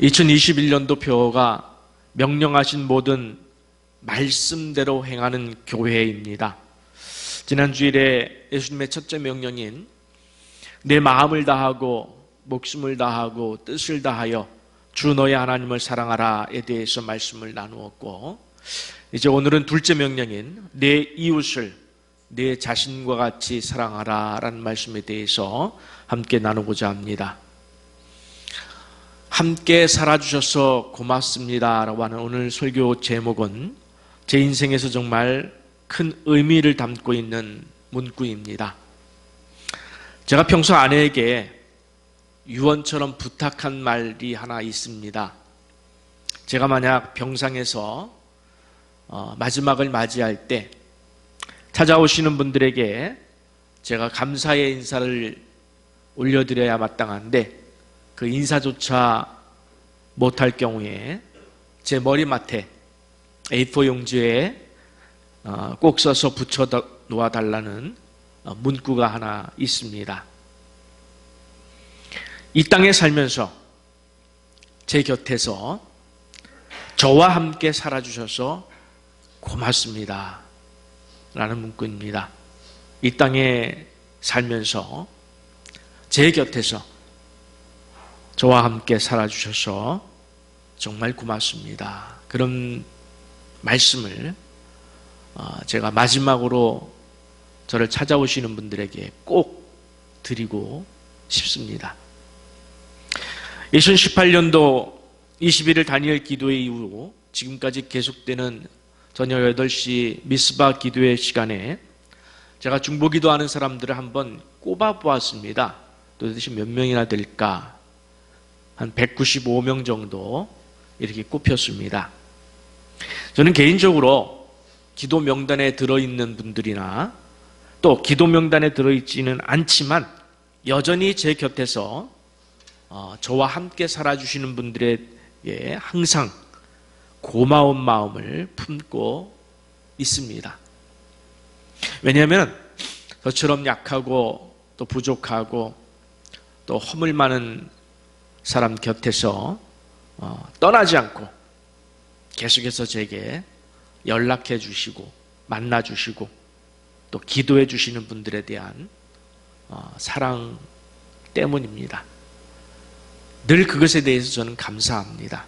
2021년도 표어가 명령하신 모든 말씀대로 행하는 교회입니다. 지난 주일에 예수님의 첫째 명령인 내 마음을 다하고 목숨을 다하고 뜻을 다하여 주 너의 하나님을 사랑하라에 대해서 말씀을 나누었고, 이제 오늘은 둘째 명령인 내 이웃을 내 자신과 같이 사랑하라라는 말씀에 대해서 함께 나누고자 합니다. 함께 살아주셔서 고맙습니다라고 하는 오늘 설교 제목은 제 인생에서 정말 큰 의미를 담고 있는 문구입니다. 제가 평소 아내에게 유언처럼 부탁한 말이 하나 있습니다. 제가 만약 병상에서 마지막을 맞이할 때 찾아오시는 분들에게 제가 감사의 인사를 올려드려야 마땅한데 그 인사조차 못할 경우에 제 머리맡에 A4 용지에 꼭 써서 붙여 놓아달라는 문구가 하나 있습니다. 이 땅에 살면서 제 곁에서 저와 함께 살아주셔서 고맙습니다 라는 문구입니다. 이 땅에 살면서 제 곁에서 저와 함께 살아주셔서 정말 고맙습니다. 그런 말씀을 제가 마지막으로 저를 찾아오시는 분들에게 꼭 드리고 싶습니다. 2018년도 21일 다니엘 기도회 이후 지금까지 계속되는 저녁 8시 미스바 기도회 시간에 제가 중보기도하는 사람들을 한번 꼽아보았습니다. 도대체 몇 명이나 될까? 한 195명 정도 이렇게 꼽혔습니다. 저는 개인적으로 기도 명단에 들어있는 분들이나 또 기도 명단에 들어있지는 않지만 여전히 제 곁에서 저와 함께 살아주시는 분들에게 항상 고마운 마음을 품고 있습니다. 왜냐하면 저처럼 약하고 또 부족하고 또 허물 많은 사람 곁에서 떠나지 않고 계속해서 제게 연락해 주시고 만나 주시고 또 기도해 주시는 분들에 대한 사랑 때문입니다. 늘 그것에 대해서 저는 감사합니다.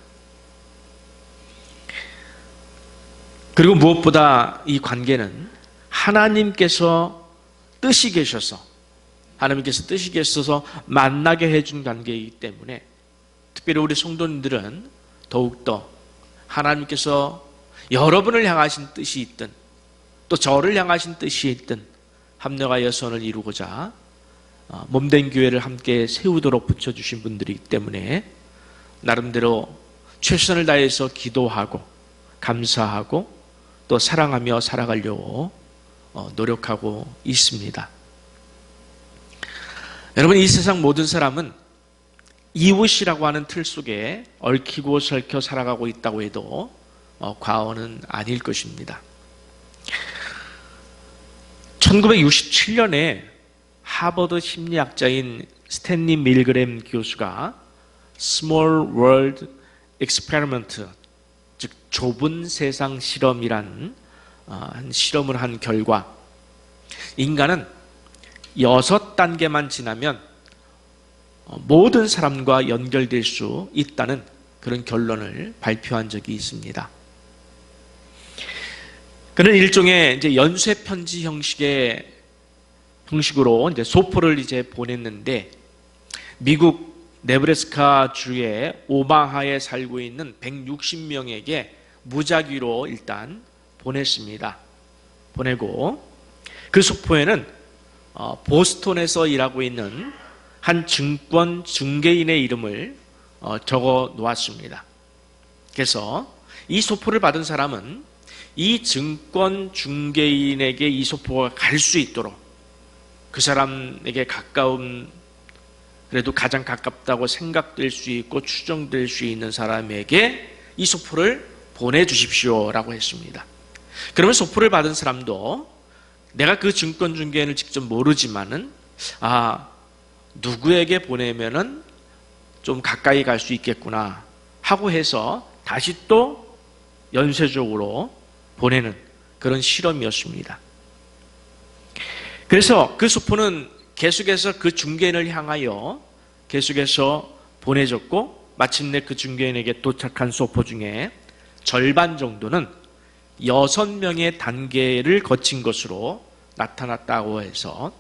그리고 무엇보다 이 관계는 하나님께서 뜻이 계셔서 만나게 해준 관계이기 때문에 특별히 우리 성도님들은 더욱더 하나님께서 여러분을 향하신 뜻이 있든 또 저를 향하신 뜻이 있든 합력하여 선을 이루고자 몸된 교회를 함께 세우도록 붙여주신 분들이기 때문에 나름대로 최선을 다해서 기도하고 감사하고 또 사랑하며 살아가려고 노력하고 있습니다. 여러분, 이 세상 모든 사람은 이웃이라고 하는 틀 속에 얽히고 설켜 살아가고 있다고 해도 과언은 아닐 것입니다. 1967년에 하버드 심리학자인 스탠리 밀그램 교수가 Small World Experiment, 즉 좁은 세상 실험이란 한 실험을 한 결과 인간은 6단계만 지나면 모든 사람과 연결될 수 있다는 그런 결론을 발표한 적이 있습니다. 그는 일종의 이제 연쇄 편지 형식으로 이제 소포를 이제 보냈는데 미국 네브래스카 주의 오마하에 살고 있는 160명에게 무작위로 일단 보냈습니다. 보내고 그 소포에는 보스턴에서 일하고 있는 한 증권 중개인의 이름을 적어 놓았습니다. 그래서 이 소포를 받은 사람은 이 증권 중개인에게 이 소포가 갈 수 있도록 그 사람에게 가까운, 그래도 가장 가깝다고 생각될 수 있고 추정될 수 있는 사람에게 이 소포를 보내주십시오라고 했습니다. 그러면 소포를 받은 사람도 내가 그 증권 중개인을 직접 모르지만은 누구에게 보내면은 좀 가까이 갈 수 있겠구나, 하고 해서 다시 또 연쇄적으로 보내는 그런 실험이었습니다. 그래서 그 수포는 계속해서 그 중개인을 향하여 계속해서 보내졌고, 마침내 그 중개인에게 도착한 소포 중에 절반 정도는 6명의 단계를 거친 것으로 나타났다고 해서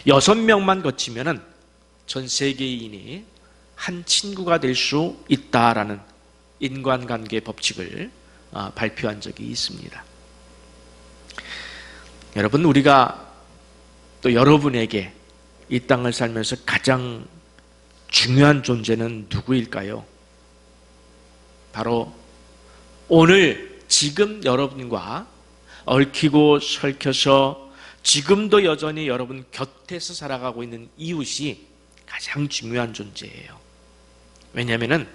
6명만 거치면은 전 세계인이 한 친구가 될 수 있다라는 인간관계 법칙을 발표한 적이 있습니다. 여러분, 우리가 또 여러분에게 이 땅을 살면서 가장 중요한 존재는 누구일까요? 바로 오늘 지금 여러분과 얽히고 설켜서 지금도 여전히 여러분 곁에서 살아가고 있는 이웃이 가장 중요한 존재예요. 왜냐하면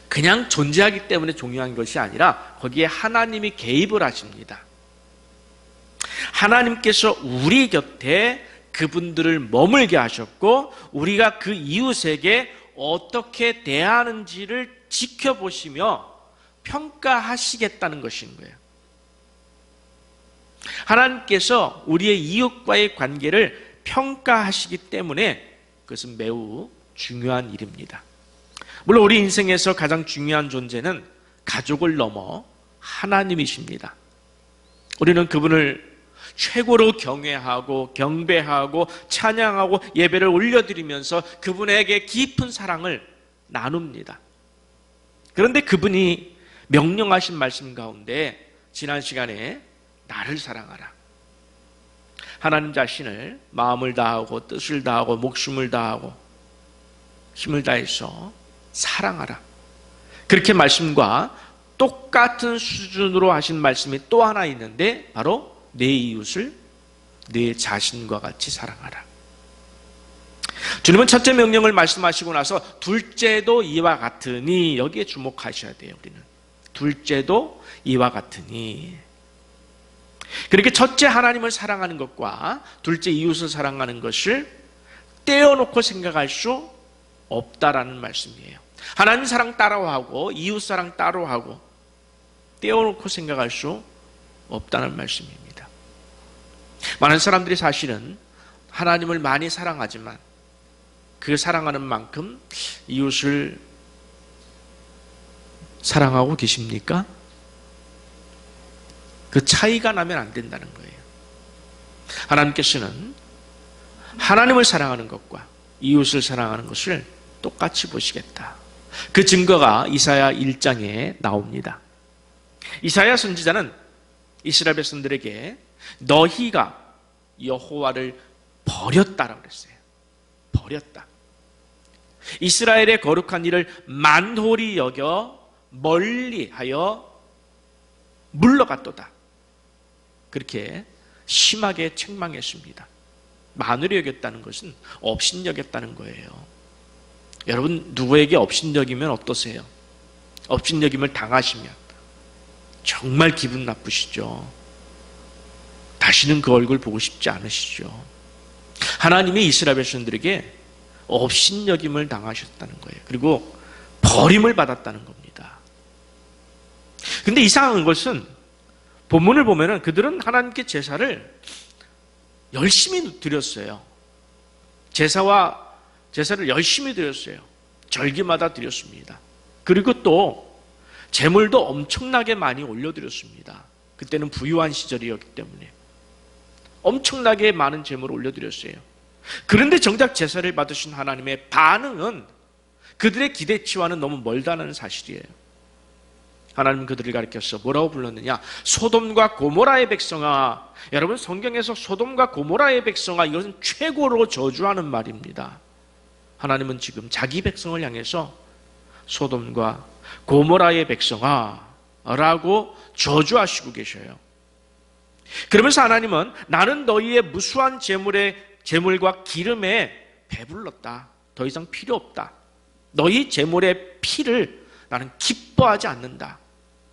그냥 존재하기 때문에 중요한 것이 아니라 거기에 하나님이 개입을 하십니다. 하나님께서 우리 곁에 그분들을 머물게 하셨고, 우리가 그 이웃에게 어떻게 대하는지를 지켜보시며 평가하시겠다는 것인 거예요. 하나님께서 우리의 이웃과의 관계를 평가하시기 때문에 그것은 매우 중요한 일입니다. 물론 우리 인생에서 가장 중요한 존재는 가족을 넘어 하나님이십니다. 우리는 그분을 최고로 경외하고 경배하고 찬양하고 예배를 올려드리면서 그분에게 깊은 사랑을 나눕니다. 그런데 그분이 명령하신 말씀 가운데 지난 시간에 나를 사랑하라, 하나님 자신을 마음을 다하고 뜻을 다하고 목숨을 다하고 힘을 다해서 사랑하라, 그렇게 말씀과 똑같은 수준으로 하신 말씀이 또 하나 있는데 바로 내 이웃을 내 자신과 같이 사랑하라. 주님은 첫째 명령을 말씀하시고 나서 둘째도 이와 같으니, 여기에 주목하셔야 돼요. 우리는 둘째도 이와 같으니, 그렇게 첫째 하나님을 사랑하는 것과 둘째 이웃을 사랑하는 것을 떼어놓고 생각할 수 없다라는 말씀이에요. 하나님 사랑 따로 하고 이웃 사랑 따로 하고 떼어놓고 생각할 수 없다는 말씀입니다. 많은 사람들이 사실은 하나님을 많이 사랑하지만 그 사랑하는 만큼 이웃을 사랑하고 계십니까? 그 차이가 나면 안 된다는 거예요. 하나님께서는 하나님을 사랑하는 것과 이웃을 사랑하는 것을 똑같이 보시겠다. 그 증거가 이사야 1장에 나옵니다. 이사야 선지자는 이스라엘 백성들에게 너희가 여호와를 버렸다라고 그랬어요. 버렸다. 이스라엘의 거룩한 일을 만홀히 여겨 멀리하여 물러갔도다. 그렇게 심하게 책망했습니다. 만홀히 여겼다는 것은 업신여겼다는 거예요. 여러분, 누구에게 업신여기면 어떠세요? 업신여김을 당하시면 정말 기분 나쁘시죠? 다시는 그 얼굴 보고 싶지 않으시죠? 하나님이 이스라엘 백성들에게 업신여김을 당하셨다는 거예요. 그리고 버림을 받았다는 겁니다. 근데 이상한 것은 본문을 보면은 그들은 하나님께 제사를 열심히 드렸어요. 제사를 열심히 드렸어요. 절기마다 드렸습니다. 그리고 또 제물도 엄청나게 많이 올려드렸습니다. 그때는 부유한 시절이었기 때문에 엄청나게 많은 제물을 올려드렸어요. 그런데 정작 제사를 받으신 하나님의 반응은 그들의 기대치와는 너무 멀다는 사실이에요. 하나님은 그들을 가리켜서 뭐라고 불렀느냐? 소돔과 고모라의 백성아. 여러분, 성경에서 소돔과 고모라의 백성아, 이것은 최고로 저주하는 말입니다. 하나님은 지금 자기 백성을 향해서 소돔과 고모라의 백성아 라고 저주하시고 계셔요. 그러면서 하나님은 나는 너희의 무수한 제물과 기름에 배불렀다. 더 이상 필요 없다. 너희 제물의 피를 나는 기뻐하지 않는다.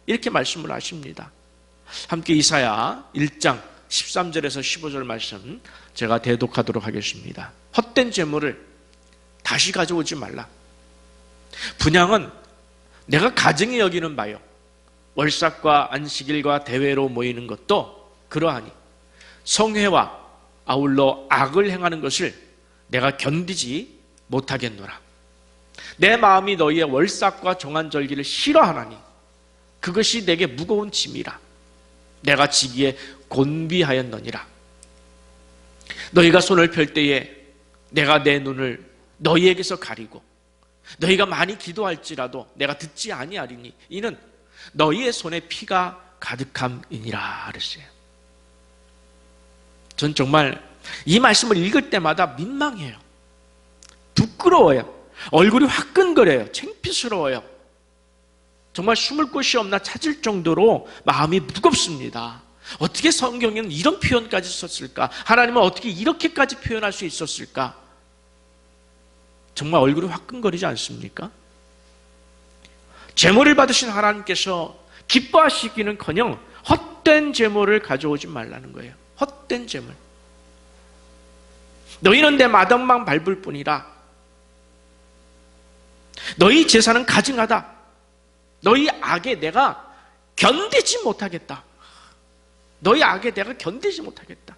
이렇게 말씀을 하십니다. 함께 이사야 1장 13절에서 15절 말씀 제가 대독하도록 하겠습니다. 헛된 제물을 다시 가져오지 말라. 분향은 내가 가증히 여기는 바요. 월삭과 안식일과 대회로 모이는 것도 그러하니 성회와 아울러 악을 행하는 것을 내가 견디지 못하겠노라. 내 마음이 너희의 월삭과 정한절기를 싫어하나니 그것이 내게 무거운 짐이라. 내가 지기에 곤비하였느니라. 너희가 손을 펼 때에 내가 내 눈을 너희에게서 가리고 너희가 많이 기도할지라도 내가 듣지 아니하리니 이는 너희의 손에 피가 가득함이니라 그랬어요. 전 정말 이 말씀을 읽을 때마다 민망해요. 부끄러워요. 얼굴이 화끈거려요. 창피스러워요. 정말 숨을 곳이 없나 찾을 정도로 마음이 무겁습니다. 어떻게 성경에는 이런 표현까지 썼을까? 하나님은 어떻게 이렇게까지 표현할 수 있었을까? 정말 얼굴이 화끈거리지 않습니까? 제물을 받으신 하나님께서 기뻐하시기는커녕 헛된 제물을 가져오지 말라는 거예요. 헛된 제물. 너희는 내 마당만 밟을 뿐이라. 너희 제사는 가증하다. 너희 악에 내가 견디지 못하겠다. 너희 악에 내가 견디지 못하겠다.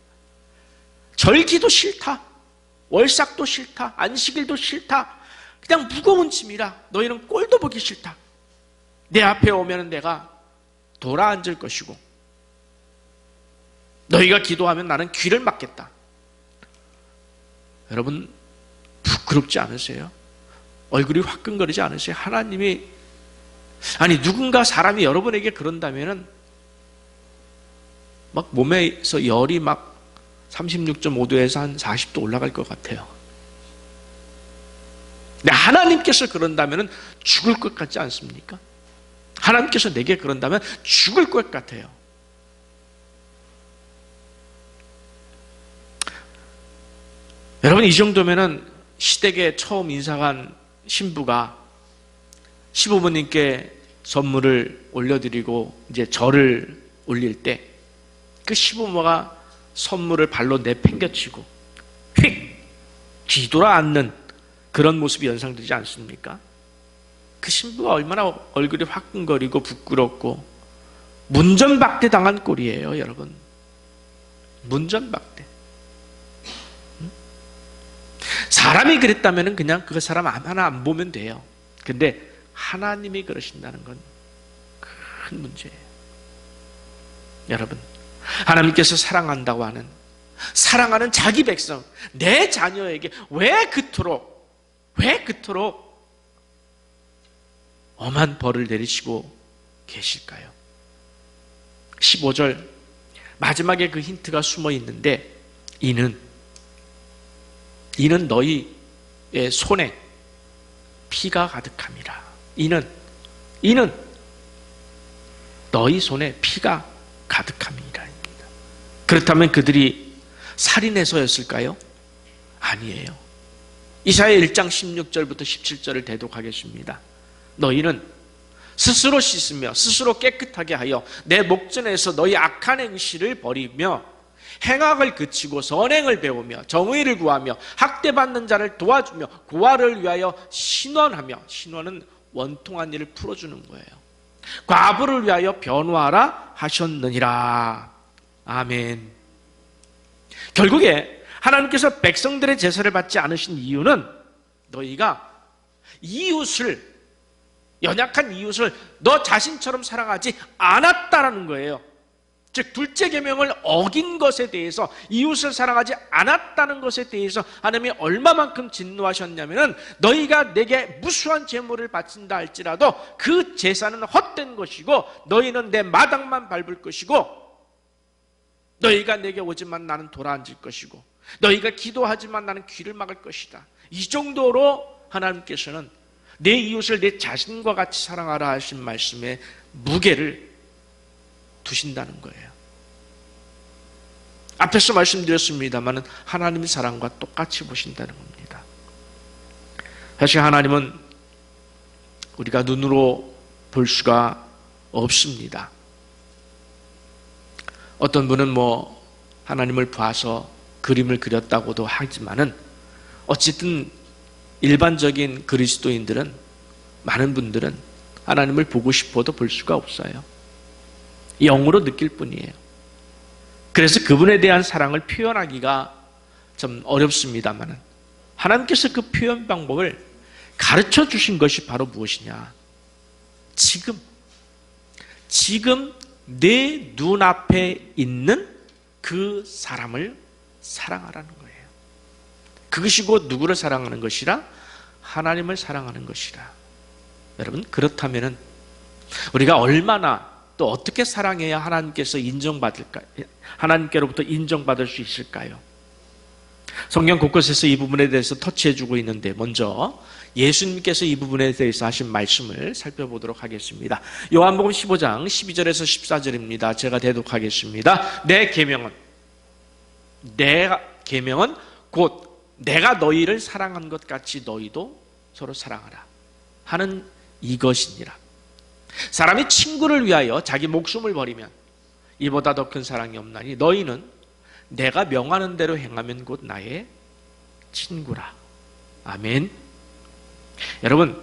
절기도 싫다. 월삭도 싫다. 안식일도 싫다. 그냥 무거운 짐이라. 너희는 꼴도 보기 싫다. 내 앞에 오면 내가 돌아앉을 것이고 너희가 기도하면 나는 귀를 막겠다. 여러분 부끄럽지 않으세요? 얼굴이 화끈거리지 않으세요? 하나님이 누군가 사람이 여러분에게 그런다면은 막 몸에서 열이 막 36.5도에서 한 40도 올라갈 것 같아요. 근데 하나님께서 그런다면은 죽을 것 같지 않습니까? 하나님께서 내게 그런다면 죽을 것 같아요. 여러분 이 정도면은 시댁에 처음 인사간 신부가 시부모님께 선물을 올려드리고 이제 절을 올릴 때 그 시부모가 선물을 발로 내팽겨치고 휙 뒤돌아 앉는 그런 모습이 연상되지 않습니까? 그 신부가 얼마나 얼굴이 화끈거리고 부끄럽고 문전박대 당한 꼴이에요, 여러분. 문전박대. 사람이 그랬다면 그냥 그 사람 하나 안 보면 돼요. 근데 하나님이 그러신다는 건 큰 문제예요. 여러분, 하나님께서 사랑한다고 하는 사랑하는 자기 백성, 내 자녀에게 왜 그토록 엄한 벌을 내리시고 계실까요? 15절 마지막에 그 힌트가 숨어 있는데 이는 너희의 손에 피가 가득함이라. 이는 너희 손에 피가 가득함이라. 그렇다면 그들이 살인해서였을까요? 아니에요. 이사야 1장 16절부터 17절을 대독하겠습니다. 너희는 스스로 씻으며 스스로 깨끗하게 하여 내 목전에서 너희 악한 행실을 버리며 행악을 그치고 선행을 배우며 정의를 구하며 학대받는 자를 도와주며 고아를 위하여 신원하며, 신원은 원통한 일을 풀어주는 거예요. 과부를 위하여 변호하라 하셨느니라. 아멘. 결국에 하나님께서 백성들의 제사를 받지 않으신 이유는 너희가 연약한 이웃을 너 자신처럼 사랑하지 않았다라는 거예요. 즉 둘째 계명을 어긴 것에 대해서, 이웃을 사랑하지 않았다는 것에 대해서 하나님이 얼마만큼 진노하셨냐면은 너희가 내게 무수한 제물을 바친다 할지라도 그 제사는 헛된 것이고 너희는 내 마당만 밟을 것이고 너희가 내게 오지만 나는 돌아앉을 것이고 너희가 기도하지만 나는 귀를 막을 것이다. 이 정도로 하나님께서는 내 이웃을 내 자신과 같이 사랑하라 하신 말씀에 무게를 두신다는 거예요. 앞에서 말씀드렸습니다만 하나님의 사랑과 똑같이 보신다는 겁니다. 사실 하나님은 우리가 눈으로 볼 수가 없습니다. 어떤 분은 하나님을 봐서 그림을 그렸다고도 하지만은 어쨌든 일반적인 그리스도인들은 많은 분들은 하나님을 보고 싶어도 볼 수가 없어요. 영으로 느낄 뿐이에요. 그래서 그분에 대한 사랑을 표현하기가 좀 어렵습니다만 하나님께서 그 표현 방법을 가르쳐 주신 것이 바로 무엇이냐? 지금 내 눈앞에 있는 그 사람을 사랑하라는 거예요. 그것이 곧 누구를 사랑하는 것이라? 하나님을 사랑하는 것이라. 여러분, 그렇다면 우리가 얼마나 또 어떻게 사랑해야 하나님께서 하나님께로부터 인정받을 수 있을까요? 성경 곳곳에서 이 부분에 대해서 터치해주고 있는데 먼저 예수님께서 이 부분에 대해서 하신 말씀을 살펴보도록 하겠습니다. 요한복음 15장 12절에서 14절입니다. 제가 대독하겠습니다. 내 계명은 곧 내가 너희를 사랑한 것 같이 너희도 서로 사랑하라 하는 이것이니라. 사람이 친구를 위하여 자기 목숨을 버리면 이보다 더 큰 사랑이 없나니 너희는 내가 명하는 대로 행하면 곧 나의 친구라. 아멘. 여러분,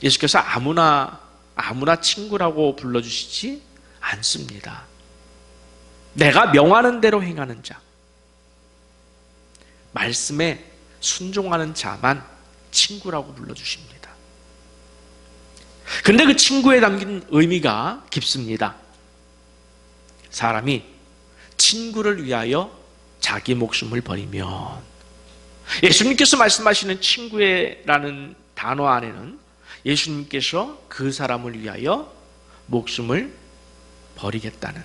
예수께서 아무나 친구라고 불러주시지 않습니다. 내가 명하는 대로 행하는 자, 말씀에 순종하는 자만 친구라고 불러주십니다. 근데 그 친구에 담긴 의미가 깊습니다. 사람이 친구를 위하여 자기 목숨을 버리면, 예수님께서 말씀하시는 친구라는 단어 안에는 예수님께서 그 사람을 위하여 목숨을 버리겠다는,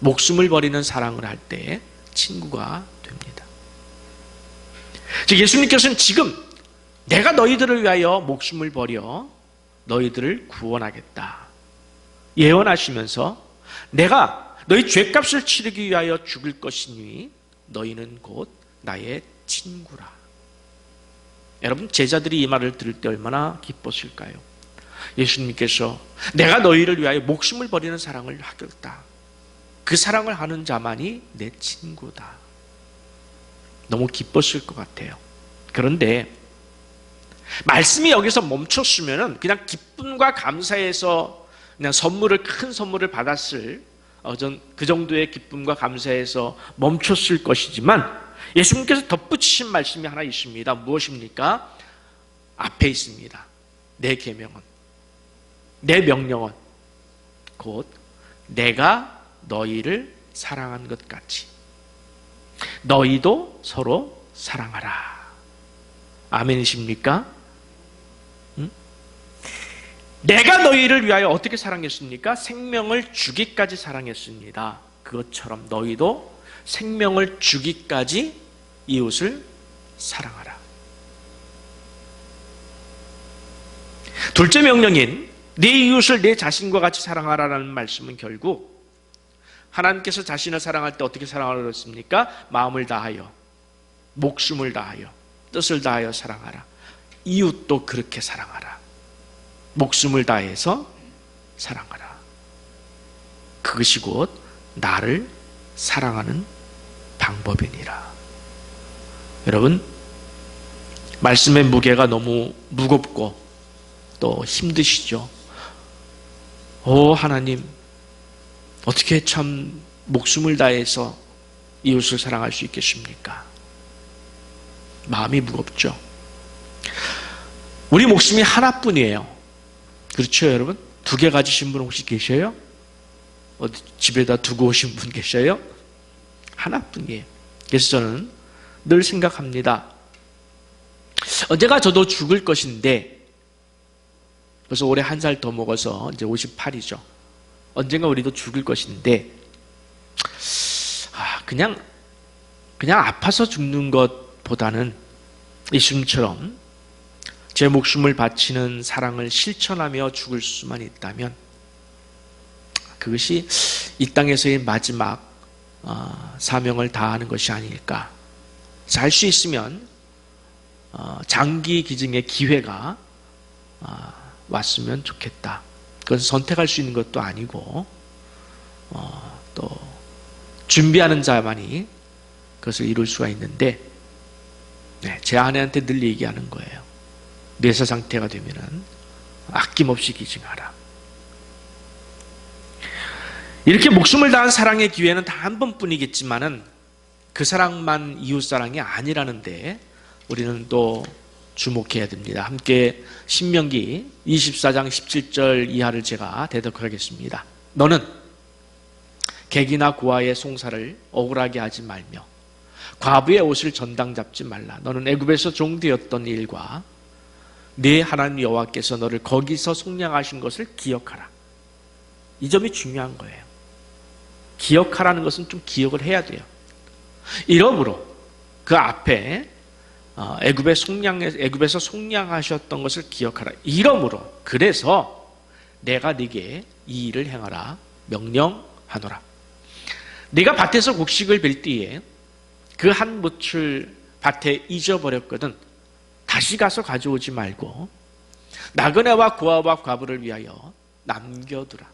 목숨을 버리는 사랑을 할 때 친구가 됩니다. 즉 예수님께서는 지금 내가 너희들을 위하여 목숨을 버려 너희들을 구원하겠다 예언하시면서 내가 너희 죄값을 치르기 위하여 죽을 것이니 너희는 곧 나의 친구라. 여러분, 제자들이 이 말을 들을 때 얼마나 기뻤을까요? 예수님께서 내가 너희를 위하여 목숨을 버리는 사랑을 하겠다, 그 사랑을 하는 자만이 내 친구다. 너무 기뻤을 것 같아요. 그런데 말씀이 여기서 멈췄으면 그냥 기쁨과 감사해서 그냥 큰 선물을 받았을 그 정도의 기쁨과 감사해서 멈췄을 것이지만 예수님께서 덧붙이신 말씀이 하나 있습니다. 무엇입니까? 앞에 있습니다. 내 계명은, 내 명령은 곧 내가 너희를 사랑한 것 같이 너희도 서로 사랑하라. 아멘이십니까? 내가 너희를 위하여 어떻게 사랑했습니까? 생명을 주기까지 사랑했습니다. 그것처럼 너희도 생명을 주기까지 이웃을 사랑하라. 둘째 명령인 네 이웃을 내 자신과 같이 사랑하라라는 말씀은 결국 하나님께서 자신을 사랑할 때 어떻게 사랑하라고 했습니까? 마음을 다하여, 목숨을 다하여, 뜻을 다하여 사랑하라. 이웃도 그렇게 사랑하라. 목숨을 다해서 사랑하라. 그것이 곧 나를 사랑하는 방법이니라. 여러분, 말씀의 무게가 너무 무겁고 또 힘드시죠? 하나님, 어떻게 참 목숨을 다해서 이웃을 사랑할 수 있겠습니까? 마음이 무겁죠? 우리 목숨이 하나뿐이에요. 그렇죠, 여러분? 2개 가지신 분 혹시 계셔요? 어디 집에다 두고 오신 분 계셔요? 하나뿐이에요. 그래서 저는 늘 생각합니다. 언제가 저도 죽을 것인데, 벌써 올해 1살 더 먹어서 이제 58이죠. 언젠가 우리도 죽을 것인데, 그냥 아파서 죽는 것보다는 예수님처럼 제 목숨을 바치는 사랑을 실천하며 죽을 수만 있다면 그것이 이 땅에서의 마지막 사명을 다하는 것이 아닐까. 할 수 있으면 장기 기증의 기회가 왔으면 좋겠다. 그건 선택할 수 있는 것도 아니고 또 준비하는 자만이 그것을 이룰 수가 있는데, 제 아내한테 늘 얘기하는 거예요. 뇌사 상태가 되면은 아낌없이 기증하라. 이렇게 목숨을 다한 사랑의 기회는 다 한 번뿐이겠지만은 그 사랑만 이웃사랑이 아니라는데 우리는 또 주목해야 됩니다. 함께 신명기 24장 17절 이하를 제가 대독하겠습니다. 너는 객이나 고아의 송사를 억울하게 하지 말며 과부의 옷을 전당 잡지 말라. 너는 애굽에서 종되었던 일과 네 하나님 여호와께서 너를 거기서 속량하신 것을 기억하라. 이 점이 중요한 거예요. 기억하라는 것은 좀 기억을 해야 돼요. 이러므로 그 앞에 애굽에서 속량하셨던 것을 기억하라. 이러므로 그래서 내가 네게 이 일을 행하라 명령하노라. 네가 밭에서 곡식을 벨 때에 그 한 뭇을 밭에 잊어버렸거든 다시 가서 가져오지 말고 나그네와 고아와 과부를 위하여 남겨두라.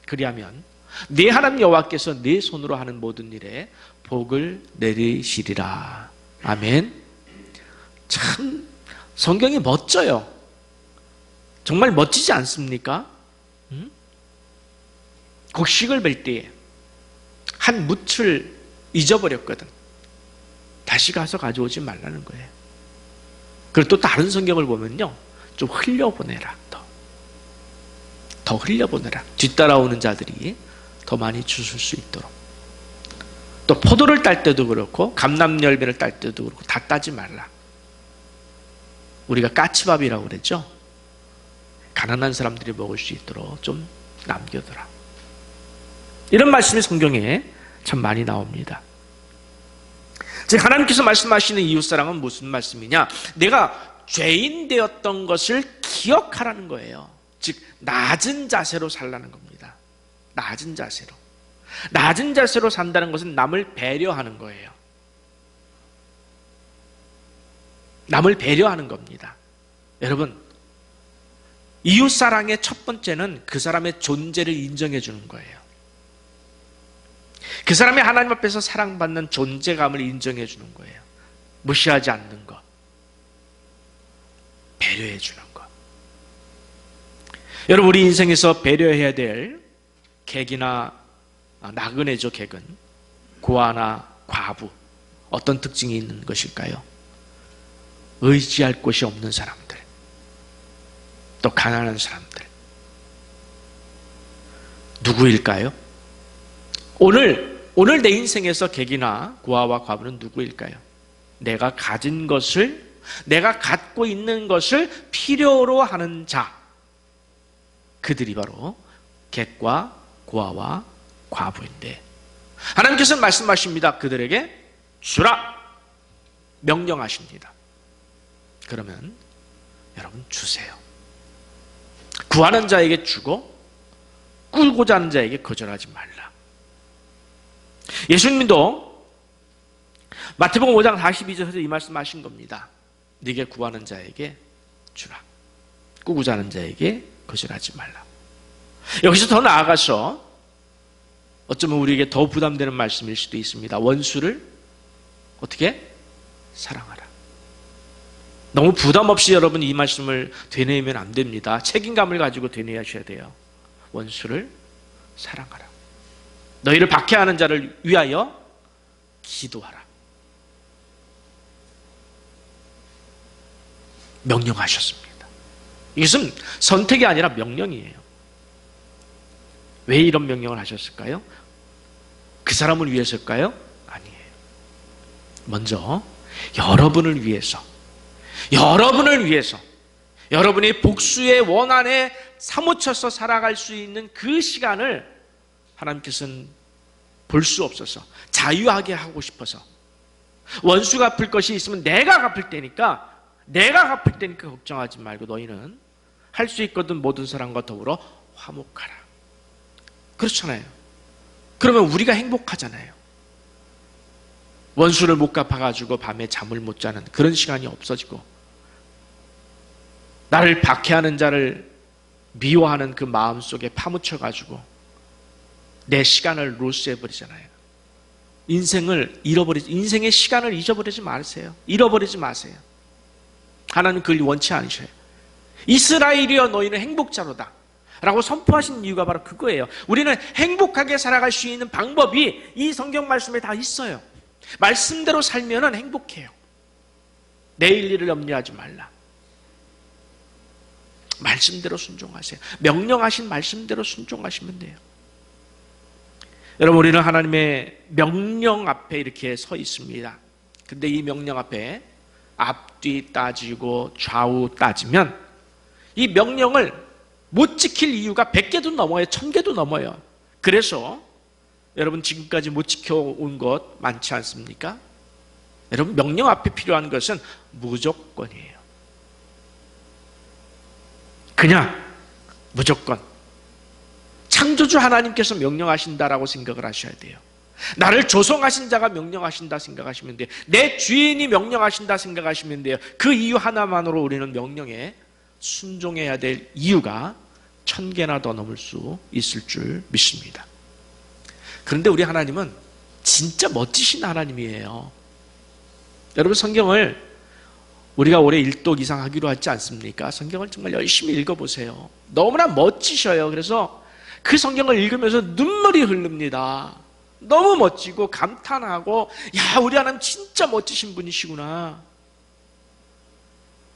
그리하면 네 하나님 여호와께서 네 손으로 하는 모든 일에 복을 내리시리라. 아멘. 참 성경이 멋져요. 정말 멋지지 않습니까? 곡식을 벨 때에 한 뭇을 잊어버렸거든 다시 가서 가져오지 말라는 거예요. 그리고 또 다른 성경을 보면요, 좀 흘려보내라. 더 흘려보내라. 뒤따라오는 자들이 더 많이 주실 수 있도록. 또 포도를 딸 때도 그렇고 감람열매를 딸 때도 그렇고 다 따지 말라. 우리가 까치밥이라고 그랬죠. 가난한 사람들이 먹을 수 있도록 좀 남겨둬라. 이런 말씀이 성경에 참 많이 나옵니다. 즉 하나님께서 말씀하시는 이웃사랑은 무슨 말씀이냐? 내가 죄인 되었던 것을 기억하라는 거예요. 즉 낮은 자세로 살라는 겁니다. 낮은 자세로. 낮은 자세로 산다는 것은 남을 배려하는 거예요. 남을 배려하는 겁니다. 여러분, 이웃사랑의 첫 번째는 그 사람의 존재를 인정해 주는 거예요. 그 사람이 하나님 앞에서 사랑받는 존재감을 인정해 주는 거예요. 무시하지 않는 것, 배려해 주는 것. 여러분, 우리 인생에서 배려해야 될 객이나 나그네죠. 객은 고아나 과부, 어떤 특징이 있는 것일까요? 의지할 곳이 없는 사람들, 또 가난한 사람들. 누구일까요? 오늘 내 인생에서 객이나 고아와 과부는 누구일까요? 내가 가진 것을, 내가 갖고 있는 것을 필요로 하는 자, 그들이 바로 객과 고아와 과부인데, 하나님께서는 말씀하십니다. 그들에게 주라 명령하십니다. 그러면 여러분 주세요. 구하는 자에게 주고 꿀고자 하는 자에게 거절하지 말라. 예수님도 마태복음 5장 42절에서 이 말씀하신 겁니다. 네게 구하는 자에게 주라. 꾸고자 하는 자에게 거절하지 말라. 여기서 더 나아가서 어쩌면 우리에게 더 부담되는 말씀일 수도 있습니다. 원수를 어떻게? 사랑하라. 너무 부담 없이 여러분 이 말씀을 되뇌이면 안 됩니다. 책임감을 가지고 되뇌이셔야 돼요. 원수를 사랑하라. 너희를 박해하는 자를 위하여 기도하라. 명령하셨습니다. 이것은 선택이 아니라 명령이에요. 왜 이런 명령을 하셨을까요? 그 사람을 위해서일까요? 아니에요. 먼저 여러분을 위해서, 여러분의 복수의 원한에 사무쳐서 살아갈 수 있는 그 시간을 하나님께서는 볼 수 없어서 자유하게 하고 싶어서, 원수가 갚을 것이 있으면 내가 갚을 테니까 걱정하지 말고 너희는 할 수 있거든 모든 사람과 더불어 화목하라. 그렇잖아요. 그러면 우리가 행복하잖아요. 원수를 못 갚아가지고 밤에 잠을 못 자는 그런 시간이 없어지고, 나를 박해하는 자를 미워하는 그 마음 속에 파묻혀가지고 내 시간을 로스해버리잖아요. 인생의 시간을 잊어버리지 마세요. 잃어버리지 마세요. 하나님 그걸 원치 않으셔요. 이스라엘이여 너희는 행복자로다 라고 선포하신 이유가 바로 그거예요. 우리는 행복하게 살아갈 수 있는 방법이 이 성경 말씀에 다 있어요. 말씀대로 살면 행복해요. 내일 일을 염려하지 말라. 말씀대로 순종하세요. 명령하신 말씀대로 순종하시면 돼요. 여러분, 우리는 하나님의 명령 앞에 이렇게 서 있습니다. 근데 이 명령 앞에 앞뒤 따지고 좌우 따지면 이 명령을 못 지킬 이유가 100개도 넘어요. 1000개도 넘어요. 그래서 여러분, 지금까지 못 지켜온 것 많지 않습니까? 여러분, 명령 앞에 필요한 것은 무조건이에요. 그냥 무조건. 창조주 하나님께서 명령하신다라고 생각을 하셔야 돼요. 나를 조성하신 자가 명령하신다 생각하시면 돼요. 내 주인이 명령하신다 생각하시면 돼요. 그 이유 하나만으로 우리는 명령에 순종해야 될 이유가 1000개나 더 넘을 수 있을 줄 믿습니다. 그런데 우리 하나님은 진짜 멋지신 하나님이에요. 여러분, 성경을 우리가 올해 1독 이상 하기로 하지 않습니까? 성경을 정말 열심히 읽어보세요. 너무나 멋지셔요. 그래서 그 성경을 읽으면서 눈물이 흐릅니다. 너무 멋지고 감탄하고, 야, 우리 하나님 진짜 멋지신 분이시구나.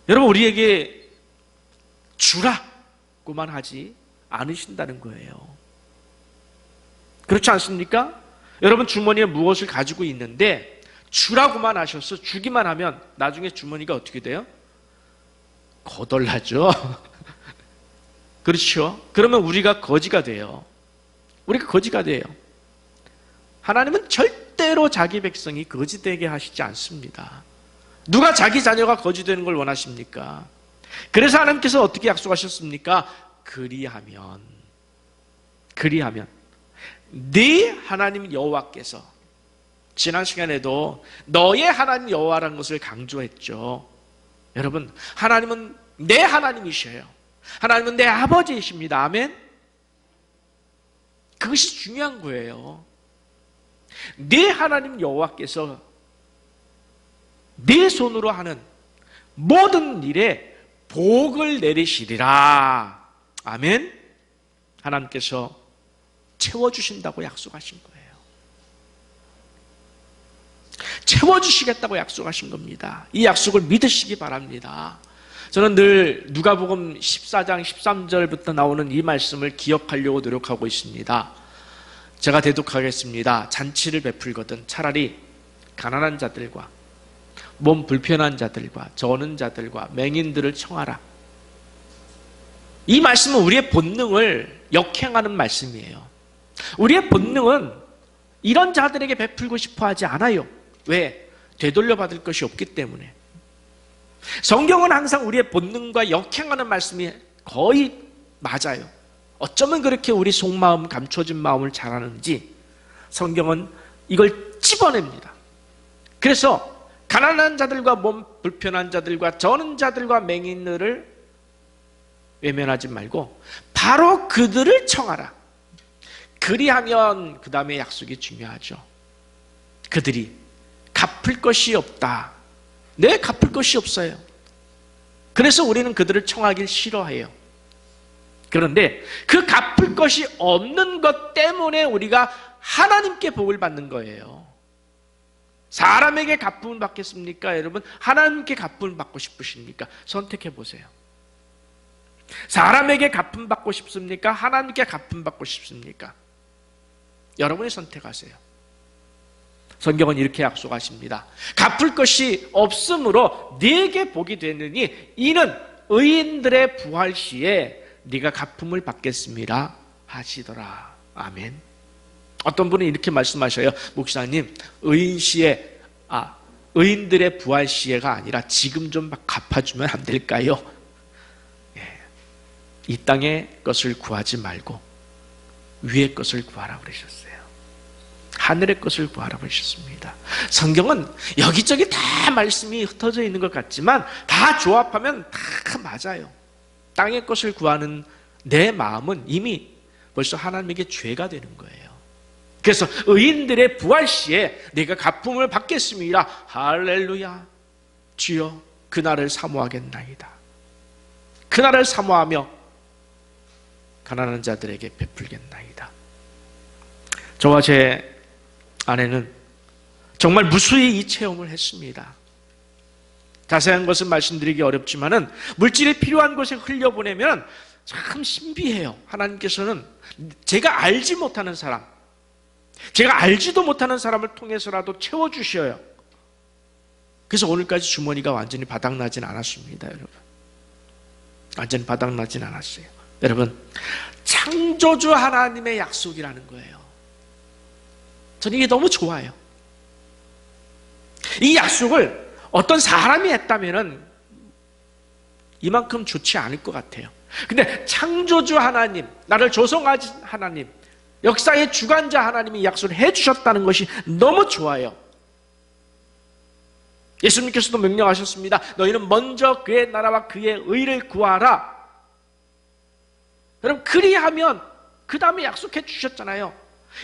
여러분, 우리에게 주라고만 하지 않으신다는 거예요. 그렇지 않습니까? 여러분, 주머니에 무엇을 가지고 있는데 주라고만 하셔서 주기만 하면 나중에 주머니가 어떻게 돼요? 거덜나죠. 그렇죠? 그러면 우리가 거지가 돼요. 우리가 거지가 돼요. 하나님은 절대로 자기 백성이 거지되게 하시지 않습니다. 누가 자기 자녀가 거지되는 걸 원하십니까? 그래서 하나님께서 어떻게 약속하셨습니까? 그리하면 네 하나님 여호와께서, 지난 시간에도 너의 하나님 여호와라는 것을 강조했죠. 여러분, 하나님은 내 하나님이셔요. 하나님은 내 아버지이십니다. 아멘? 그것이 중요한 거예요. 네 하나님 여호와께서 네 손으로 하는 모든 일에 복을 내리시리라. 아멘? 하나님께서 채워주신다고 약속하신 거예요. 채워주시겠다고 약속하신 겁니다. 이 약속을 믿으시기 바랍니다. 저는 늘 누가복음 14장 13절부터 나오는 이 말씀을 기억하려고 노력하고 있습니다. 제가 대독하겠습니다. 잔치를 베풀거든 차라리 가난한 자들과 몸 불편한 자들과 저는 자들과 맹인들을 청하라. 이 말씀은 우리의 본능을 역행하는 말씀이에요. 우리의 본능은 이런 자들에게 베풀고 싶어 하지 않아요. 왜? 되돌려 받을 것이 없기 때문에. 성경은 항상 우리의 본능과 역행하는 말씀이 거의 맞아요. 어쩌면 그렇게 우리 속마음, 감춰진 마음을 잘 아는지 성경은 이걸 찝어냅니다. 그래서 가난한 자들과 몸 불편한 자들과 저는 자들과 맹인들을 외면하지 말고 바로 그들을 청하라. 그리하면 그 다음에 약속이 중요하죠. 그들이 갚을 것이 없다. 네, 갚을 것이 없어요. 그래서 우리는 그들을 청하길 싫어해요. 그런데 그 갚을 것이 없는 것 때문에 우리가 하나님께 복을 받는 거예요. 사람에게 갚음을 받겠습니까? 여러분, 하나님께 갚음을 받고 싶으십니까? 선택해 보세요. 사람에게 갚음 받고 싶습니까? 하나님께 갚음 받고 싶습니까? 여러분이 선택하세요. 성경은 이렇게 약속하십니다. 갚을 것이 없으므로 네게 복이 되느니 이는 의인들의 부활 시에 네가 갚음을 받겠습니다 하시더라. 아멘. 어떤 분은 이렇게 말씀하셔요. 목사님, 의인들의 부활 시에가 아니라 지금 좀 갚아주면 안 될까요? 이 땅의 것을 구하지 말고 위의 것을 구하라 그러셨어요. 하늘의 것을 구하라 그러셨습니다. 성경은 여기저기 다 말씀이 흩어져 있는 것 같지만 다 조합하면 다 맞아요. 땅의 것을 구하는 내 마음은 이미 벌써 하나님에게 죄가 되는 거예요. 그래서 의인들의 부활 시에 내가 갚음을 받겠습니다. 할렐루야. 주여, 그날을 사모하겠나이다. 그날을 사모하며 가난한 자들에게 베풀겠나이다. 저와 제 아내는 정말 무수히 이 체험을 했습니다. 자세한 것은 말씀드리기 어렵지만은 물질이 필요한 곳에 흘려보내면 참 신비해요. 하나님께서는 제가 알지 못하는 사람, 제가 알지도 못하는 사람을 통해서라도 채워주셔요. 그래서 오늘까지 주머니가 완전히 바닥나진 않았습니다, 여러분. 완전히 바닥나진 않았어요. 여러분, 창조주 하나님의 약속이라는 거예요. 저는 이게 너무 좋아요. 이 약속을 어떤 사람이 했다면은 이만큼 좋지 않을 것 같아요. 근데 창조주 하나님, 나를 조성하신 하나님, 역사의 주관자 하나님이 약속을 해주셨다는 것이 너무 좋아요. 예수님께서도 명령하셨습니다. 너희는 먼저 그의 나라와 그의 의를 구하라. 여러분, 그리하면 그 다음에 약속해 주셨잖아요.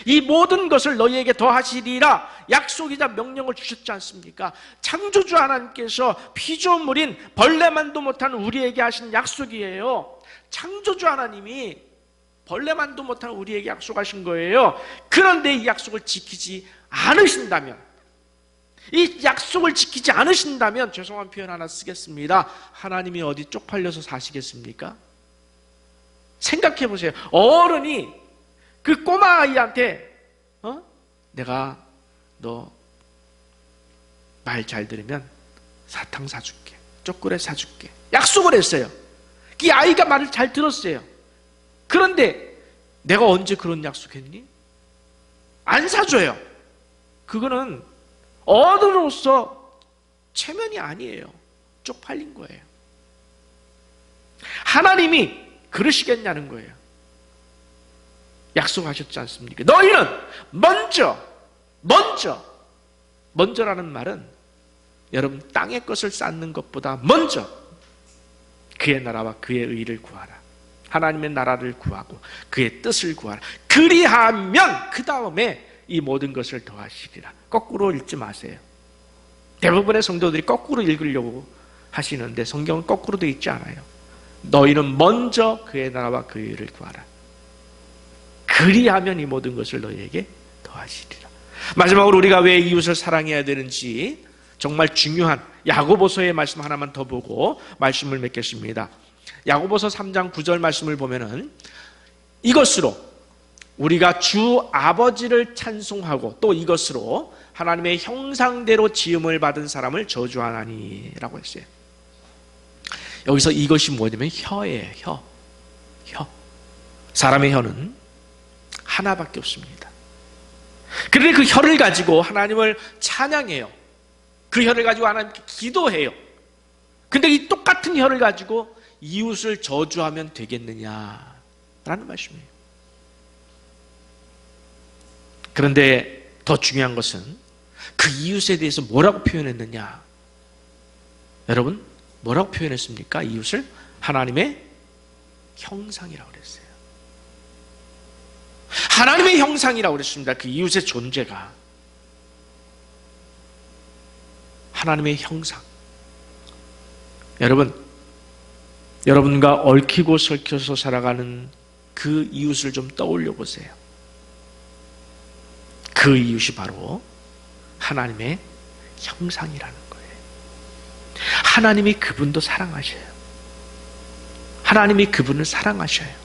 이 모든 것을 너희에게 더하시리라 약속이자 명령을 주셨지 않습니까? 창조주 하나님께서 피조물인 벌레만도 못한 우리에게 하신 약속이에요. 창조주 하나님이 벌레만도 못한 우리에게 약속하신 거예요. 그런데 이 약속을 지키지 않으신다면, 이 약속을 지키지 않으신다면, 죄송한 표현 하나 쓰겠습니다. 하나님이 어디 쪽팔려서 사시겠습니까? 생각해 보세요. 어른이 그 꼬마 아이한테 내가 너 말 잘 들으면 사탕 사줄게, 초콜릿 사줄게 약속을 했어요. 이 아이가 말을 잘 들었어요. 그런데 내가 언제 그런 약속했니? 안 사줘요. 그거는 어른으로서 체면이 아니에요. 쪽팔린 거예요. 하나님이 그러시겠냐는 거예요. 약속하셨지 않습니까? 너희는 먼저라는 말은 여러분 땅의 것을 쌓는 것보다 먼저 그의 나라와 그의 의를 구하라. 하나님의 나라를 구하고 그의 뜻을 구하라. 그리하면 그 다음에 이 모든 것을 더하시리라. 거꾸로 읽지 마세요. 대부분의 성도들이 거꾸로 읽으려고 하시는데 성경은 거꾸로 되어 있지 않아요. 너희는 먼저 그의 나라와 그의 의를 구하라. 그리하면 이 모든 것을 너희에게 더하시리라. 마지막으로 우리가 왜 이웃을 사랑해야 되는지 정말 중요한 야고보서의 말씀 하나만 더 보고 말씀을 맺겠습니다. 야고보서 3장 9절 말씀을 보면은 이것으로 우리가 주 아버지를 찬송하고 또 이것으로 하나님의 형상대로 지음을 받은 사람을 저주하나니 라고 했어요. 여기서 이것이 뭐냐면 혀예요. 혀. 사람의 혀는 하나밖에 없습니다. 그런데 그 혀를 가지고 하나님을 찬양해요. 그 혀를 가지고 하나님께 기도해요. 근데 이 똑같은 혀를 가지고 이웃을 저주하면 되겠느냐라는 말씀이에요. 그런데 더 중요한 것은 그 이웃에 대해서 뭐라고 표현했느냐. 여러분, 뭐라고 표현했습니까? 이웃을 하나님의 형상이라고 그랬어요. 하나님의 형상이라고 그랬습니다. 그 이웃의 존재가 하나님의 형상. 여러분, 여러분과 얽히고 설켜서 살아가는 그 이웃을 좀 떠올려 보세요. 그 이웃이 바로 하나님의 형상이라는 거예요. 하나님이 그분도 사랑하셔요. 하나님이 그분을 사랑하셔요.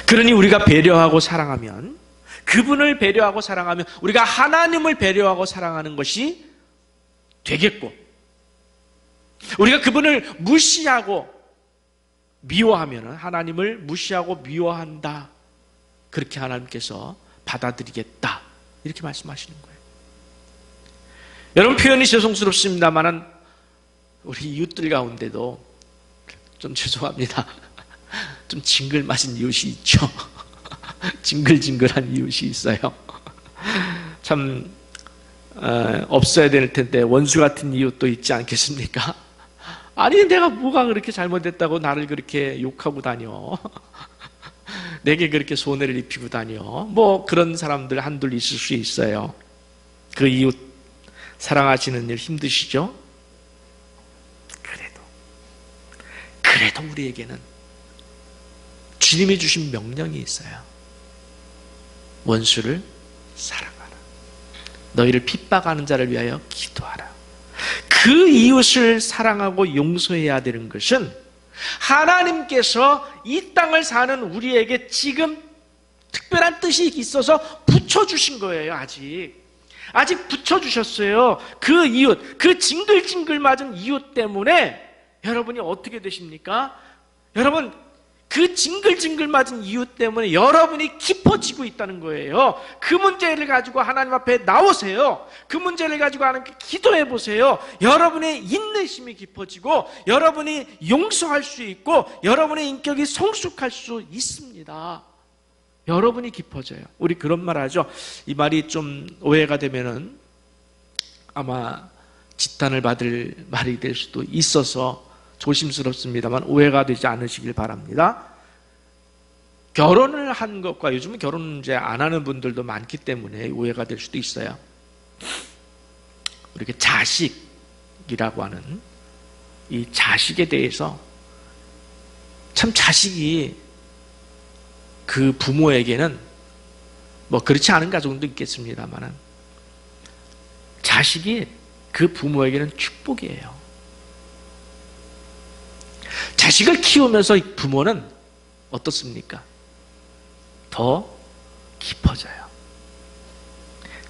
그러니 우리가 배려하고 사랑하면, 그분을 배려하고 사랑하면 우리가 하나님을 배려하고 사랑하는 것이 되겠고, 우리가 그분을 무시하고 미워하면 하나님을 무시하고 미워한다, 그렇게 하나님께서 받아들이겠다, 이렇게 말씀하시는 거예요. 여러분, 표현이 죄송스럽습니다만 우리 이웃들 가운데도 좀 죄송합니다, 좀 징글맞은 이웃이 있죠. 징글징글한 이웃이 있어요. 참 없어야 될 텐데 원수 같은 이웃도 있지 않겠습니까? 아니, 내가 뭐가 그렇게 잘못했다고 나를 그렇게 욕하고 다녀, 내게 그렇게 손해를 입히고 다녀. 뭐 그런 사람들 한둘 있을 수 있어요. 그 이웃 사랑하시는 일 힘드시죠? 그래도 우리에게는 주님이 주신 명령이 있어요. 원수를 사랑하라. 너희를 핍박하는 자를 위하여 기도하라. 그 이웃을 사랑하고 용서해야 되는 것은 하나님께서 이 땅을 사는 우리에게 지금 특별한 뜻이 있어서 붙여주신 거예요. 아직 붙여주셨어요. 그 이웃, 그 징글징글 맞은 이웃 때문에 여러분이 어떻게 되십니까? 여러분, 그 징글징글 맞은 이유 때문에 여러분이 깊어지고 있다는 거예요. 그 문제를 가지고 하나님 앞에 나오세요. 그 문제를 가지고 하나님께 기도해 보세요. 여러분의 인내심이 깊어지고 여러분이 용서할 수 있고 여러분의 인격이 성숙할 수 있습니다. 여러분이 깊어져요. 우리 그런 말 하죠. 이 말이 좀 오해가 되면은 아마 지탄을 받을 말이 될 수도 있어서 조심스럽습니다만 오해가 되지 않으시길 바랍니다. 결혼을 한 것과 요즘은 결혼 이제 안 하는 분들도 많기 때문에 오해가 될 수도 있어요. 이렇게 자식이라고 하는 이 자식에 대해서 참 자식이 그 부모에게는 뭐 그렇지 않은 가정도 있겠습니다만 자식이 그 부모에게는 축복이에요. 자식을 키우면서 부모는 어떻습니까? 더 깊어져요.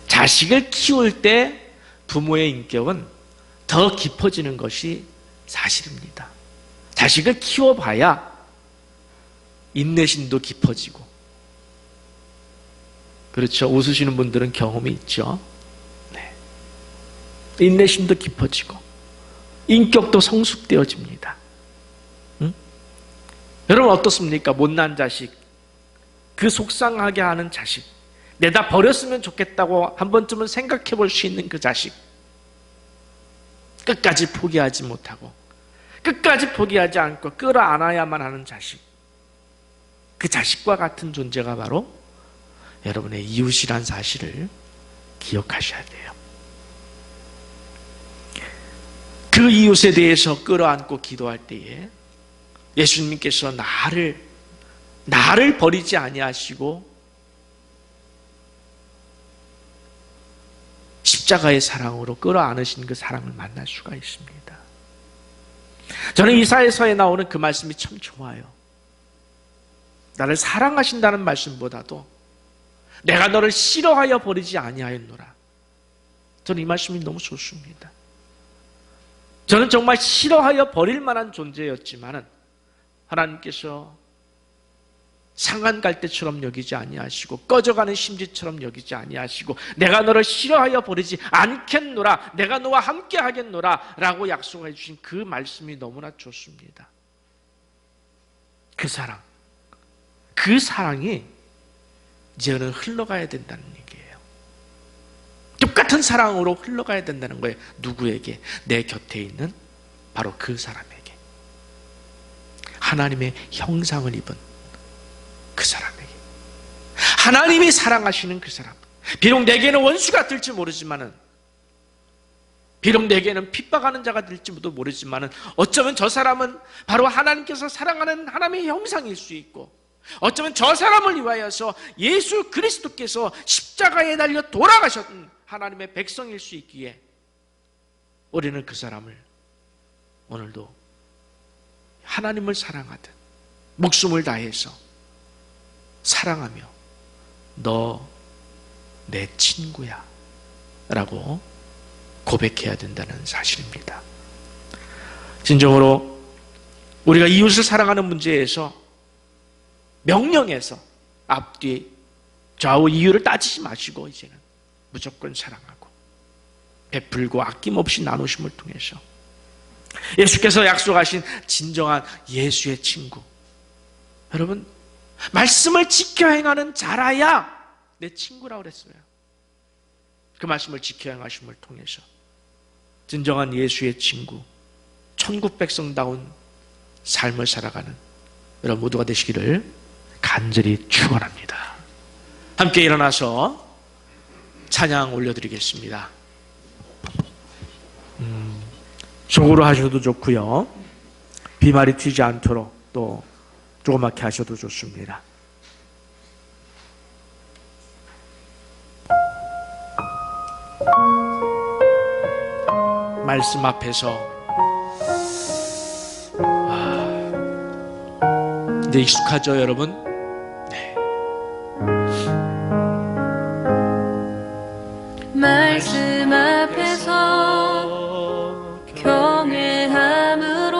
자식을 키울 때 부모의 인격은 더 깊어지는 것이 사실입니다. 자식을 키워봐야 인내심도 깊어지고, 그렇죠? 웃으시는 분들은 경험이 있죠. 네. 인내심도 깊어지고 인격도 성숙되어집니다. 여러분 어떻습니까? 못난 자식, 그 속상하게 하는 자식, 내다 버렸으면 좋겠다고 한 번쯤은 생각해 볼 수 있는 그 자식, 끝까지 포기하지 못하고 끝까지 포기하지 않고 끌어안아야만 하는 자식, 그 자식과 같은 존재가 바로 여러분의 이웃이란 사실을 기억하셔야 돼요. 그 이웃에 대해서 끌어안고 기도할 때에 예수님께서 나를 버리지 아니하시고 십자가의 사랑으로 끌어안으신 그 사랑을 만날 수가 있습니다. 저는 이사야서에 나오는 그 말씀이 참 좋아요. 나를 사랑하신다는 말씀보다도 내가 너를 싫어하여 버리지 아니하였노라. 저는 이 말씀이 너무 좋습니다. 저는 정말 싫어하여 버릴 만한 존재였지만은 하나님께서 상한 갈대처럼 여기지 아니하시고 꺼져가는 심지처럼 여기지 아니하시고 내가 너를 싫어하여 버리지 않겠노라, 내가 너와 함께 하겠노라 라고 약속해 주신 그 말씀이 너무나 좋습니다. 그 사랑, 그 사랑이 이제는 흘러가야 된다는 얘기예요. 똑같은 사랑으로 흘러가야 된다는 거예요. 누구에게? 내 곁에 있는 바로 그 사람에게. 하나님의 형상을 입은 그 사람에게, 하나님이 사랑하시는 그 사람, 비록 내게는 원수가 될지 모르지만은, 비록 내게는 핍박하는 자가 될지도 모르지만은, 어쩌면 저 사람은 바로 하나님께서 사랑하는 하나님의 형상일 수 있고, 어쩌면 저 사람을 위하여서 예수 그리스도께서 십자가에 달려 돌아가셨던 하나님의 백성일 수 있기에 우리는 그 사람을 오늘도 하나님을 사랑하듯 목숨을 다해서 사랑하며 너 내 친구야 라고 고백해야 된다는 사실입니다. 진정으로 우리가 이웃을 사랑하는 문제에서 명령에서 앞뒤 좌우 이유를 따지지 마시고 이제는 무조건 사랑하고 베풀고 아낌없이 나누심을 통해서 예수께서 약속하신 진정한 예수의 친구, 여러분 말씀을 지켜 행하는 자라야 내 친구라고 그랬어요. 그 말씀을 지켜 행하심을 통해서 진정한 예수의 친구, 천국 백성다운 삶을 살아가는 여러분 모두가 되시기를 간절히 축원합니다. 함께 일어나서 찬양 올려드리겠습니다. 속으로 하셔도 좋고요. 비말이 튀지 않도록 또 조그맣게 하셔도 좋습니다. 말씀 앞에서 이제 익숙하죠, 여러분? 네. 말씀 앞에서 경외함으로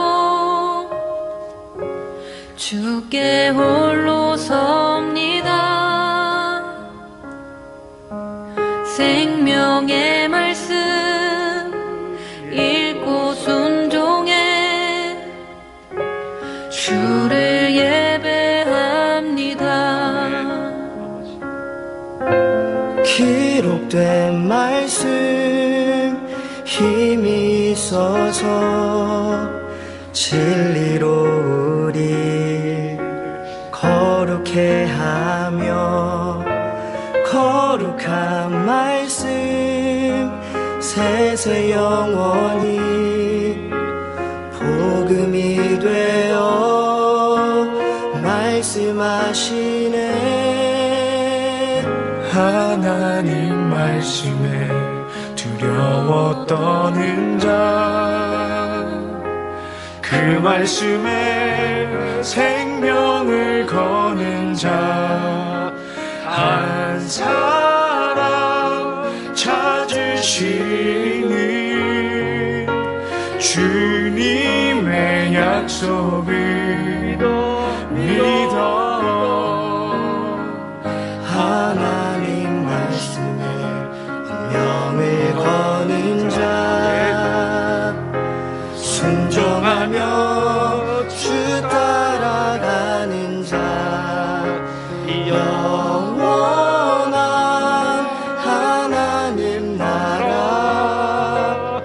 주께 홀로 섭니다. 생명의 말씀 읽고 순종해 주를 예배합니다. 기록된 말씀 힘이 있어서 진리로 우리 거룩해 하며 거룩한 말씀 세세 영원히 복음이 되어 말씀하시네. 하나님 말씀에 두려워 떠는 자, 그 말씀에 생명을 거는 자, 한 사람 찾으시는 주님의 약속을 믿어 하나님 말씀에 명을 거는 자, 순종하며 주 따라가는 자, 영원한 하나님 나라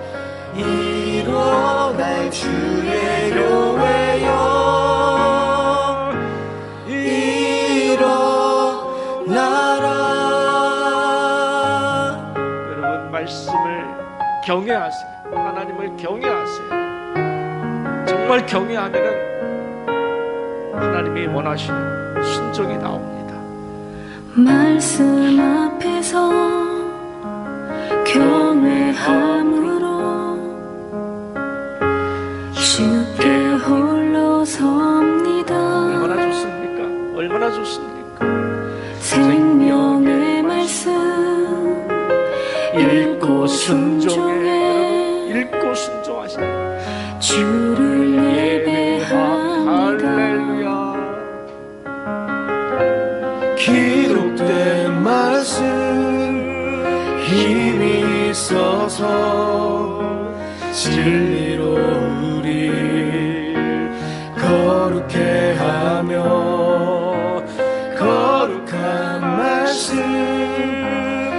이뤄갈 주의 교회여 일어나라. 여러분, 말씀을 경외하세요. 하나님을 경외하세요. 정말 경외하면은 하나님이 원하시는 순종이 나옵니다. 말씀 앞에서 경외함으로 주께 홀로 섭니다. 얼마나 좋습니까? 얼마나 좋습니까? 생명의 말씀 읽고 순종해 읽고 순종하시는 주를 예배합니다. 할렐루야. 기록된 말씀 힘이 있어서 진리로 우리 거룩해 하며 거룩한 말씀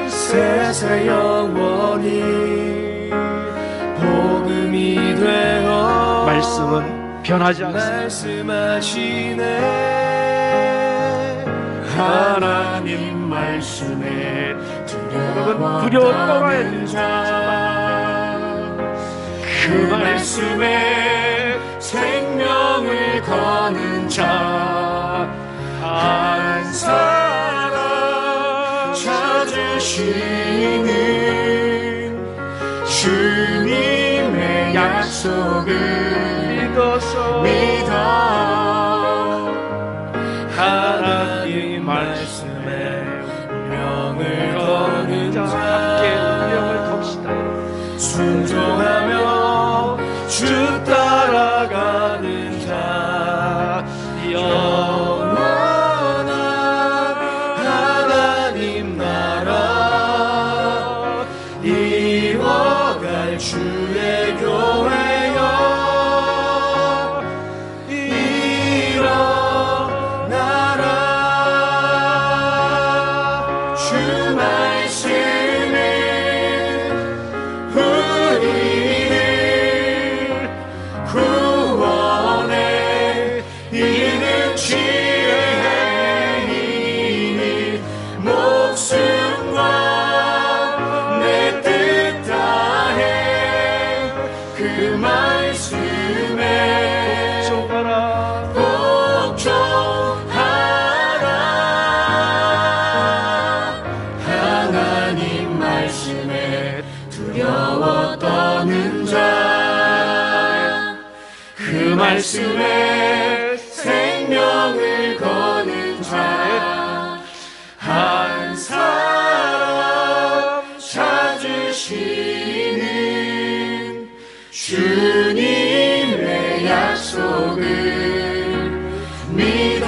세세 영원히 복음이 되어 말씀은 변하지 않습니다. 말씀하시네. 하나님 말씀에 여러분, 두려워 떨어야 떠나는 자, 그 말씀에 생명을 거는 자, 한 사람 찾으시는 주님의 약속을 믿어 하나님 말씀에 명을 거는 자, 함께 운명을 겁시다. 순종하며 주 따라가는 자, 영원한 하나님 나라 이뤄갈 주의 교회여 일어나라. 말씀에 생명을 거는 자 한 사람 찾으시는 주님의 약속을 믿어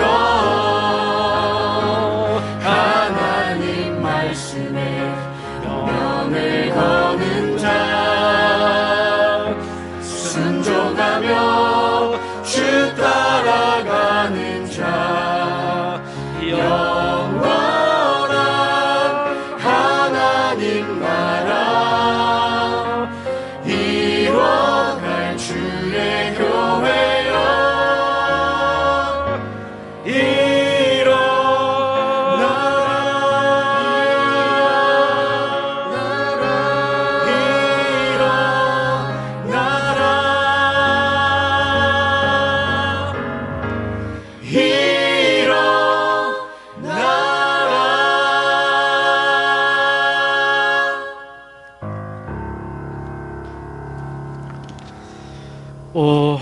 하나님 말씀에 명을 거는 자 순종하며 주 따라가는 자 영원한 하나님 나라 이뤄갈 주의 교회여 오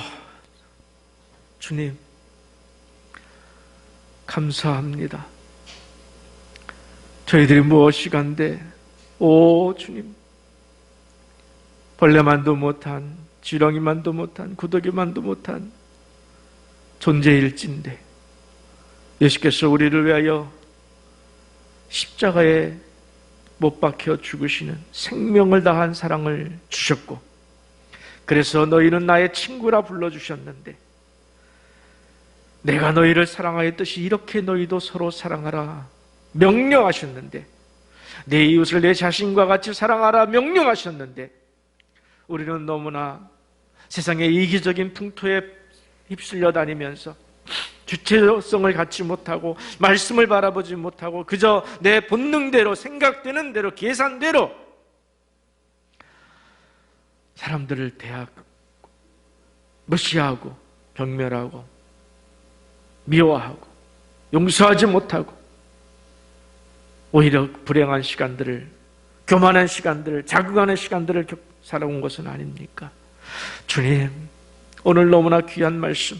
주님, 감사합니다. 저희들이 무엇이간데 오 주님, 벌레만도 못한, 지렁이만도 못한, 구더기만도 못한 존재일진데 예수께서 우리를 위하여 십자가에 못 박혀 죽으시는 생명을 다한 사랑을 주셨고, 그래서 너희는 나의 친구라 불러주셨는데 내가 너희를 사랑하였듯이 이렇게 너희도 서로 사랑하라 명령하셨는데, 내 이웃을 내 자신과 같이 사랑하라 명령하셨는데, 우리는 너무나 세상의 이기적인 풍토에 휩쓸려 다니면서 주체성을 갖지 못하고 말씀을 바라보지 못하고 그저 내 본능대로, 생각되는 대로, 계산대로 사람들을 무시하고 경멸하고 미워하고 용서하지 못하고 오히려 불행한 시간들을, 교만한 시간들을, 자극하는 시간들을 살아온 것은 아닙니까? 주님, 오늘 너무나 귀한 말씀,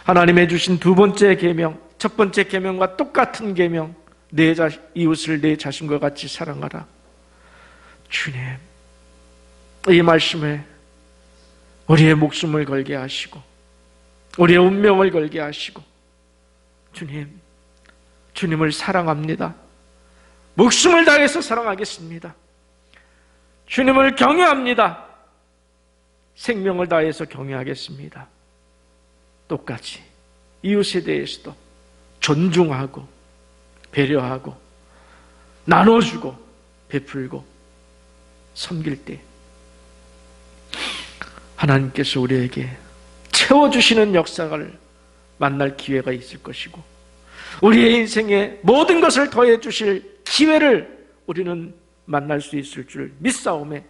하나님의 주신 두 번째 계명, 첫 번째 계명과 똑같은 계명, 이웃을 내 자신과 같이 사랑하라. 주님, 이 말씀에 우리의 목숨을 걸게 하시고 우리의 운명을 걸게 하시고, 주님, 주님을 사랑합니다. 목숨을 다해서 사랑하겠습니다. 주님을 경외합니다. 생명을 다해서 경외하겠습니다. 똑같이 이웃에 대해서도 존중하고 배려하고 나눠주고 베풀고 섬길 때 하나님께서 우리에게 채워주시는 역사를 만날 기회가 있을 것이고, 우리의 인생에 모든 것을 더해 주실 기회를 우리는 만날 수 있을 줄 믿사오매,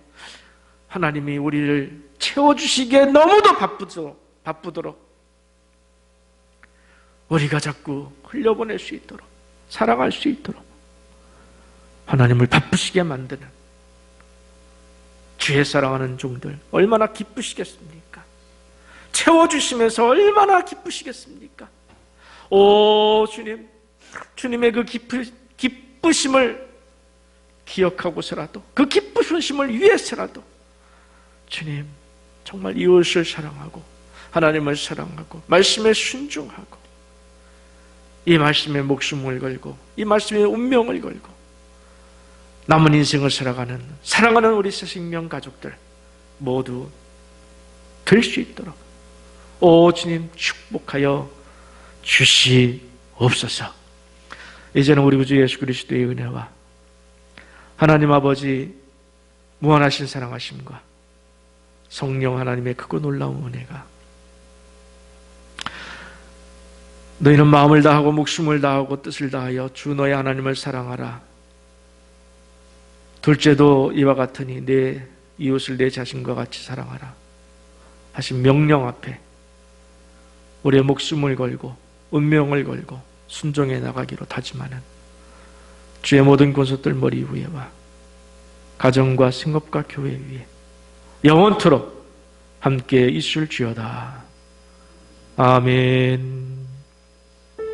하나님이 우리를 채워주시기에 너무도 바쁘도록 우리가 자꾸 흘려보낼 수 있도록, 사랑할 수 있도록 하나님을 바쁘시게 만드는 주의 사랑하는 종들 얼마나 기쁘시겠습니까? 채워주시면서 얼마나 기쁘시겠습니까? 오 주님, 주님의 그 기쁘심을 기억하고서라도, 그 기쁘심을 위해서라도 주님, 정말 이웃을 사랑하고 하나님을 사랑하고 말씀에 순종하고 이 말씀에 목숨을 걸고 이 말씀에 운명을 걸고 남은 인생을 살아가는, 사랑하는 우리 생명 가족들 모두 될 수 있도록 오 주님 축복하여 주시옵소서. 이제는 우리 구주 예수 그리스도의 은혜와 하나님 아버지 무한하신 사랑하심과 성령 하나님의 크고 놀라운 은혜가, 너희는 마음을 다하고 목숨을 다하고 뜻을 다하여 주 너의 하나님을 사랑하라. 둘째도 이와 같으니 내 이웃을 내 자신과 같이 사랑하라 하신 명령 앞에 우리의 목숨을 걸고 운명을 걸고 순종해 나가기로 다짐하는 주의 모든 권속들 머리 위에와 가정과 생업과 교회 위에 영원토록 함께 있을지어다. 아멘.